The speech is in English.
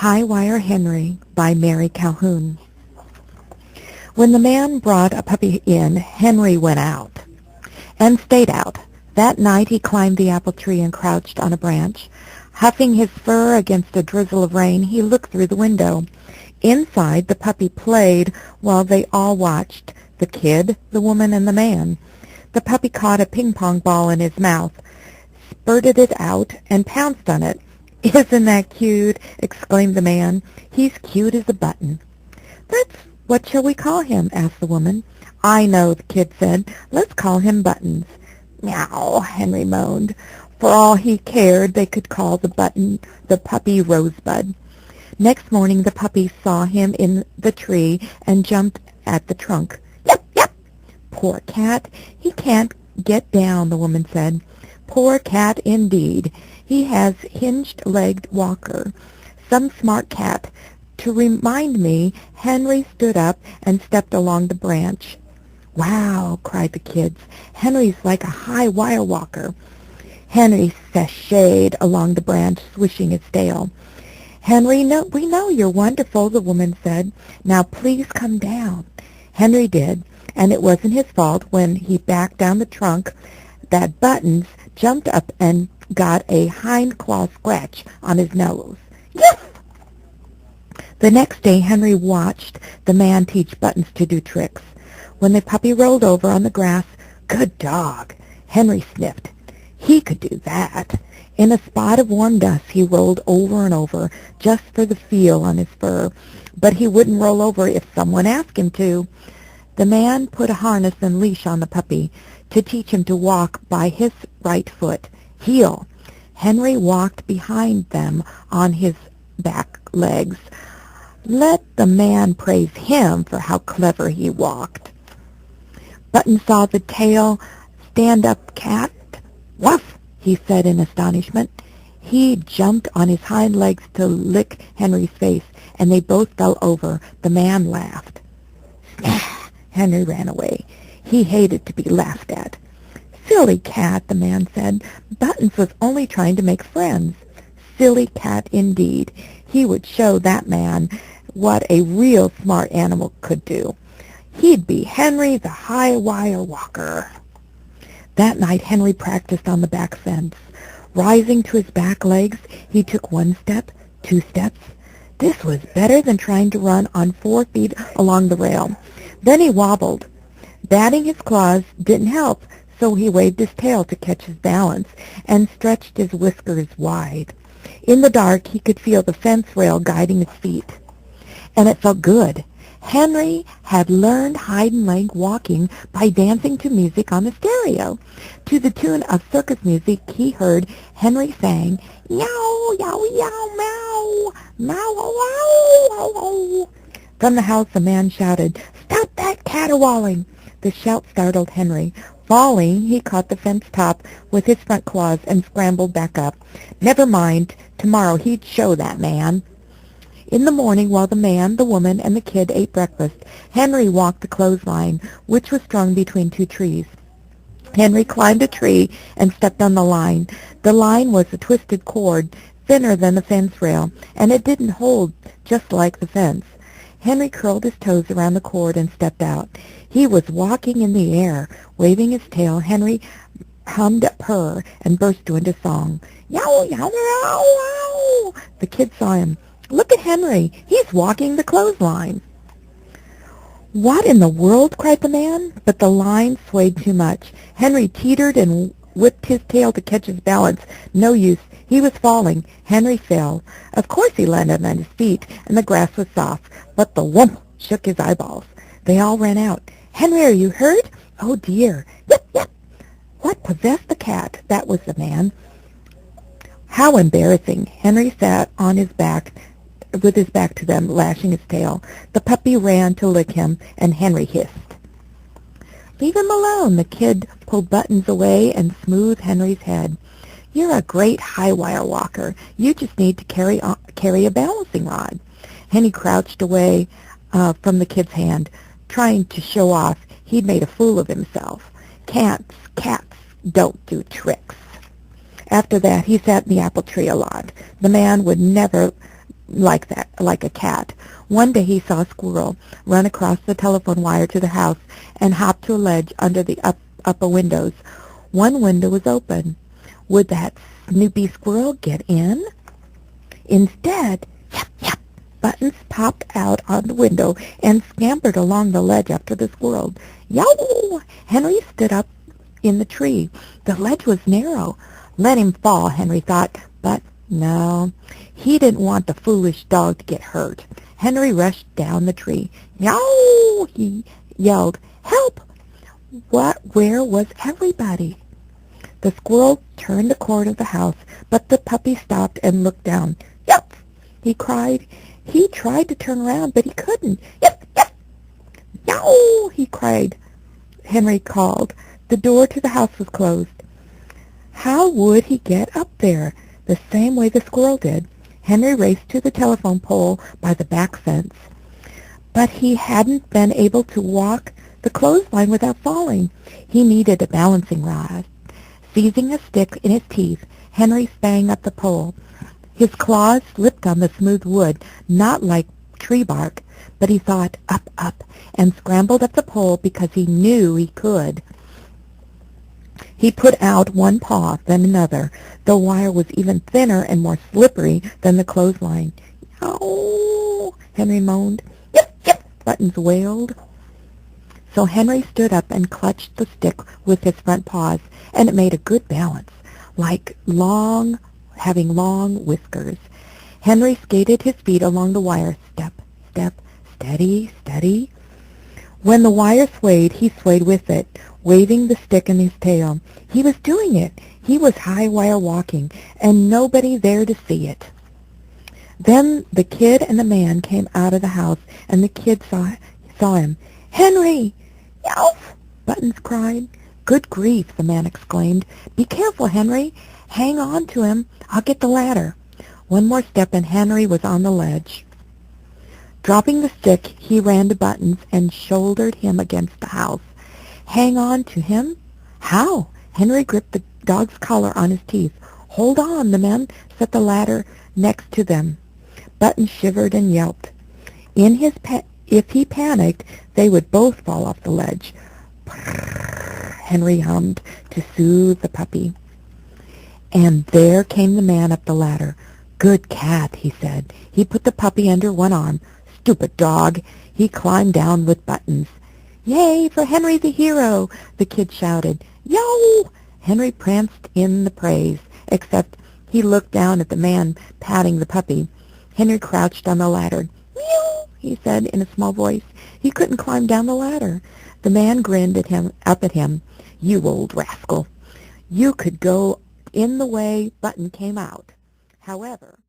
High Wire Henry by Mary Calhoun. When the man brought a puppy in, Henry went out and stayed out. That night he climbed the apple tree and crouched on a branch. Huffing his fur against a drizzle of rain, he looked through the window. Inside, the puppy played while they all watched, the kid, the woman, and the man. The puppy caught a ping-pong ball in his mouth, spurted it out, and pounced on it. "Isn't that cute?" exclaimed the man. "He's cute as a button." "What shall we call him?" asked the woman. "I know," the kid said. "Let's call him Buttons." "Meow," Henry moaned. For all he cared, they could call the puppy Rosebud. Next morning, the puppy saw him in the tree and jumped at the trunk. "Yep, yep." "Poor cat. He can't get down," the woman said. "Poor cat, indeed. He has hinged-legged walker. Some smart cat." To remind me, Henry stood up and stepped along the branch. "Wow," cried the kids. "Henry's like a high-wire walker." Henry sashayed along the branch, swishing his tail. "Henry, we know you're wonderful," the woman said. "Now please come down." Henry did, and it wasn't his fault when he backed down the trunk that Buttons jumped up and got a hind claw scratch on his nose. "Yes!" The next day, Henry watched the man teach Buttons to do tricks. When the puppy rolled over on the grass, "Good dog!" Henry sniffed. He could do that. In a spot of warm dust, he rolled over and over, just for the feel on his fur. But he wouldn't roll over if someone asked him to. The man put a harness and leash on the puppy to teach him to walk by his right foot, heel. Henry walked behind them on his back legs. Let the man praise him for how clever he walked. Button saw the tail stand-up cat. "Woof!" he said in astonishment. He jumped on his hind legs to lick Henry's face, and they both fell over. The man laughed. "Snap!" Henry ran away. He hated to be laughed at. "Silly cat," the man said. "Buttons was only trying to make friends." Silly cat indeed. He would show that man what a real smart animal could do. He'd be Henry the high-wire walker. That night Henry practiced on the back fence. Rising to his back legs, he took 1 step, 2 steps. This was better than trying to run on 4 feet along the rail. Then he wobbled. Batting his claws didn't help, so he waved his tail to catch his balance and stretched his whiskers wide. In the dark, he could feel the fence rail guiding his feet, and it felt good. Henry had learned hide-and-leg walking by dancing to music on the stereo. To the tune of circus music, he heard Henry saying, "Yow, yow, yow, meow, meow, wow, wow, wow." From the house, a man shouted, "Stop that caterwauling!" The shout startled Henry. Falling, he caught the fence top with his front claws and scrambled back up. Never mind. Tomorrow he'd show that man. In the morning, while the man, the woman, and the kid ate breakfast, Henry walked the clothesline, which was strung between 2 trees. Henry climbed a tree and stepped on the line. The line was a twisted cord, thinner than the fence rail, and it didn't hold, just like the fence. Henry curled his toes around the cord and stepped out. He was walking in the air. Waving his tail, Henry hummed a purr and burst into song. "Yow, yow, yow, wow!" The kid saw him. "Look at Henry. He's walking the clothesline." "What in the world?" cried the man. But the line swayed too much. Henry teetered and whipped his tail to catch his balance. No use. He was falling. Henry fell. Of course he landed on his feet, and the grass was soft, but the whump shook his eyeballs. They all ran out. "Henry, are you hurt?" "Oh, dear." "Yep, yep." What possessed the cat? That was the man. How embarrassing. Henry sat on his back, with his back to them, lashing his tail. The puppy ran to lick him, and Henry hissed. "Leave him alone." The kid pulled Buttons away and smoothed Henry's head. "You're a great high-wire walker. You just need to carry a balancing rod." Henry crouched away from the kid's hand, trying to show off he'd made a fool of himself. Cats don't do tricks. After that, he sat in the apple tree a lot. The man would never like that, like a cat. One day he saw a squirrel run across the telephone wire to the house and hop to a ledge under the upper windows. One window was open. Would that Snoopy squirrel get in? Instead, yap, yap, Buttons popped out on the window and scampered along the ledge after the squirrel. Yow! Henry stood up in the tree. The ledge was narrow. Let him fall, Henry thought, but no, he didn't want the foolish dog to get hurt. Henry rushed down the tree. Yow! He yelled. Help! Where was everybody? The squirrel turned the corner of the house, but the puppy stopped and looked down. Yelp! He cried. He tried to turn around, but he couldn't. Yelp! Yelp! Yow! He cried. Henry called. The door to the house was closed. How would he get up there? The same way the squirrel did. Henry raced to the telephone pole by the back fence. But he hadn't been able to walk the clothesline without falling. He needed a balancing rod. Seizing a stick in his teeth, Henry sprang up the pole. His claws slipped on the smooth wood, not like tree bark, but he thought, up, up, and scrambled up the pole because he knew he could. He put out one paw, then another. The wire was even thinner and more slippery than the clothesline. Oh, Henry moaned. Yip, yip, Buttons wailed. So Henry stood up and clutched the stick with his front paws, and it made a good balance, like having long whiskers. Henry skated his feet along the wire, step, step, steady, steady. When the wire swayed, he swayed with it, waving the stick in his tail. He was doing it. He was high wire walking, and nobody there to see it. Then the kid and the man came out of the house, and the kid saw him. Henry! Yelp! Buttons cried. Good grief, the man exclaimed. Be careful, Henry. Hang on to him. I'll get the ladder. One more step, and Henry was on the ledge. Dropping the stick, he ran to Buttons and shouldered him against the house. Hang on to him? How? Henry gripped the dog's collar on his teeth. Hold on, the man set the ladder next to them. Buttons shivered and yelped. If he panicked, they would both fall off the ledge. Henry hummed to soothe the puppy. And there came the man up the ladder. Good cat, he said. He put the puppy under one arm. Stupid dog. He climbed down with Buttons. Yay for Henry the hero, the kid shouted. Yo! Henry pranced in the praise, except he looked down at the man patting the puppy. Henry crouched on the ladder. Meow, he said in a small voice. He couldn't climb down the ladder. The man grinned up at him. You old rascal. You could go in the way Button came out. However...